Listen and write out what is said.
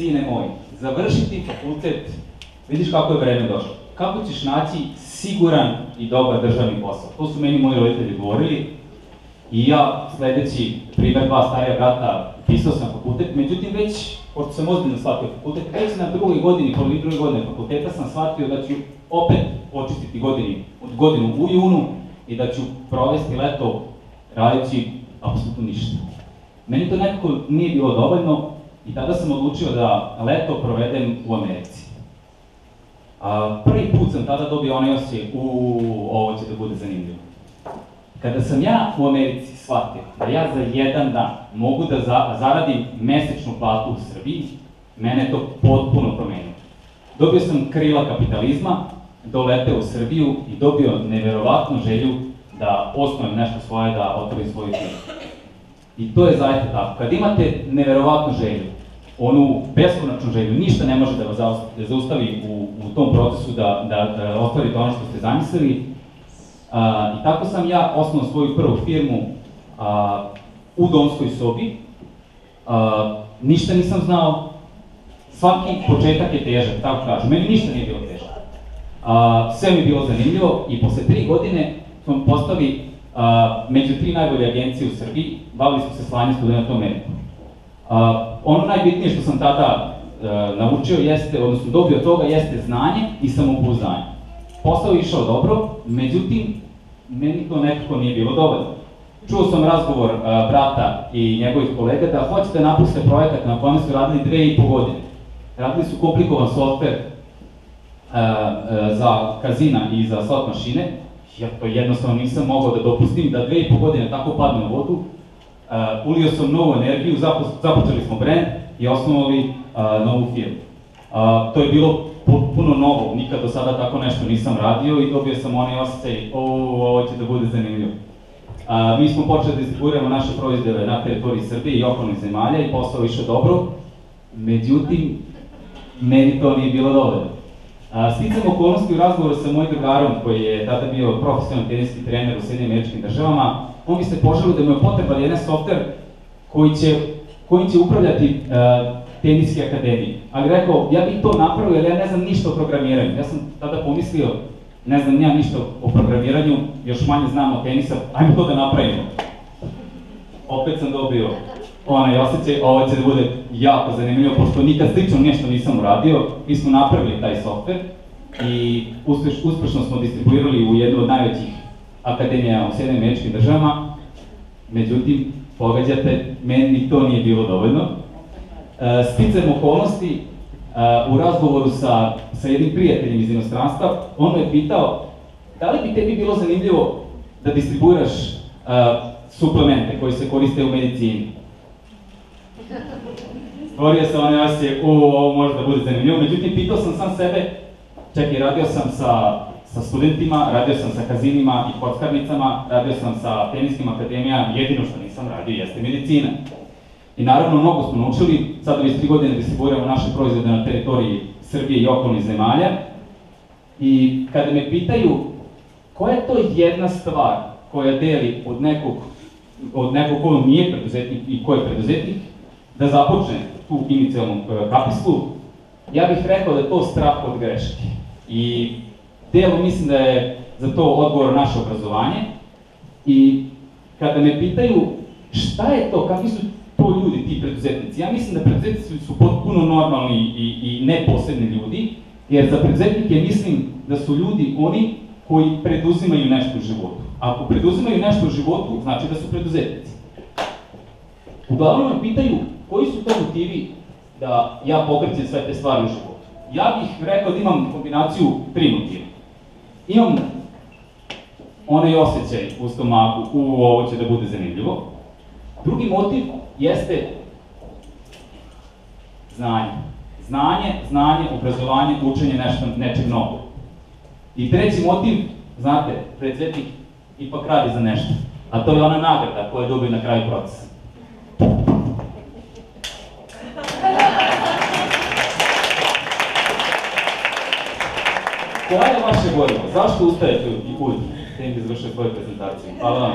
sine moj, završiti fakultet, vidiš kako je vreme došlo, kako ćeš naći siguran i dobar državni posao. To su meni moji roditelji govorili i ja, sledeći primer dva starija brata, pisao sam fakultet, međutim već, pošto sam ozbiljno shvatio fakultet, već na drugoj godini, polovini druge godine fakulteta sam shvatio da ću opet očistiti godinu u junu i da ću provesti leto radeći apsolutno ništa. Meni to nekako nije bilo dovoljno i tada sam odlučio da leto provedem u Americi. Prvi put sam tada dobio onaj osjećaj, ovo će da bude zanimljivo. Kada sam ja u Americi shvatio da ja za jedan dan mogu da zaradim mesečnu platu u Srbiji, mene je to potpuno promenilo. Dobio sam krila kapitalizma, doleteo u Srbiju i dobio neverovatnu želju da osnovim nešto svoje, da otvorim svoju firmu. I to je zaista tako. Kad imate neverovatnu želju, onu beskonačnu želju, ništa ne može da vas zaustavi u tom procesu da ostvarite ono što ste zamislili. I tako sam ja osnovao svoju prvu firmu u domskoj sobi. Ništa nisam znao, svaki početak je težak, tako kažu. Meni ništa nije bilo težak. Sve mi je bilo zanimljivo i posle 3 godine smo postali među 3 najbolje agencije u Srbiji, bavili smo se slanjem studenta u Ameriku. Ono najbitnije što sam tada naučio jeste, odnosno dobio od toga, jeste znanje i samopouzdanje. Posao je išao dobro, međutim, meni to nekako nije bilo dovoljno. Čuo sam razgovor brata i njegovih kolega da hoće da napuste projekat na kojem su radili 2,5 godine. Radili su komplikovan softver za kazina i za slot mašine. Ja to jednostavno nisam mogao da dopustim da 2,5 godine tako padne u vodu. Ulio sam novu energiju, započeli smo brand i osnovali novu firmu. To je bilo potpuno novo, nikad do sada tako nešto nisam radio i dobio sam onaj osjećaj, ovo će da bude zanimljivo. Mi smo počeli da distribuiramo naše proizvode na teritoriji Srbije i okolnih zemalja i posao išao dobro, međutim, meni to nije bilo dovoljno. Sticam okolnosti u razgovoru sa mojim drugarom koji je tada bio profesionalni teniski trener u Sjedinjenim Američkim Državama, on mi se poželio da mu je potreban jedan softver kojim će upravljati teniske akademije. Ali rekao, ja bih to napravio jer ja ne znam ništa o programiranju. Ja sam tada pomislio, ne znam ja ništa o programiranju, još manje znam o tenisa, ajmo to da napravimo. Opet sam dobio onaj osjećaj, ovo će da bude jako zanimljivo, pošto nikad slično nešto nisam uradio. Mi smo napravili taj softver i uspešno smo distribuirali u jednu od najvećih akademija u Sjedinjenim Američkim Državama. Međutim, pogađate, meni to nije bilo dovoljno. Sticajem okolnosti, u razgovoru sa jednim prijateljem iz inostranstva, on me je pitao da li bi tebi bilo zanimljivo da distribuiraš suplemente koji se koriste u medicini. Stvorio sam onaj osjećaj, ovo može da bude zanimljivo, međutim pitao sam sam sebe, čekaj, radio sam sa studentima, radio sam sa kazinima i kockarnicama, radio sam sa teniskim akademijama, jedino što nisam radio jeste medicina. I naravno, mnogo smo naučili, sada već 3 godine distribuiramo naše proizvode na teritoriji Srbije i okolnih zemalja. I kada me pitaju koja je to jedna stvar koja deli od nekog ko nije preduzetnik i ko je preduzetnik, da započne tu inicijalnu kapislu, ja bih rekao da je to strah od greške. I delo mislim da je za to odgovor naše obrazovanje. I kada me pitaju šta je to, kakvi su to ljudi, ti preduzetnici, ja mislim da preduzetnici su potpuno normalni i neposredni ljudi, jer za preduzetnike mislim da su ljudi oni koji preduzimaju nešto u životu. Ako preduzimaju nešto u životu, znači da su preduzetnici. Uglavnom me pitaju koji su to motivi da ja pokrećem sve te stvari u životu. Ja bih rekao da imam kombinaciju 3 motiva. Imam onaj osjećaj u stomaku, ovo će da bude zanimljivo. Drugi motiv jeste znanje. Znanje, obrazovanje, učenje nečeg novog. I treći motiv, znate, preduzetnik ipak radi za nešto, a to je ona nagrada koja dobije na kraju procesa. Koja je vaše gorivo? Zašto ustajete uvijek? Da im izvršaju svoju prezentaciju. Hvala vam.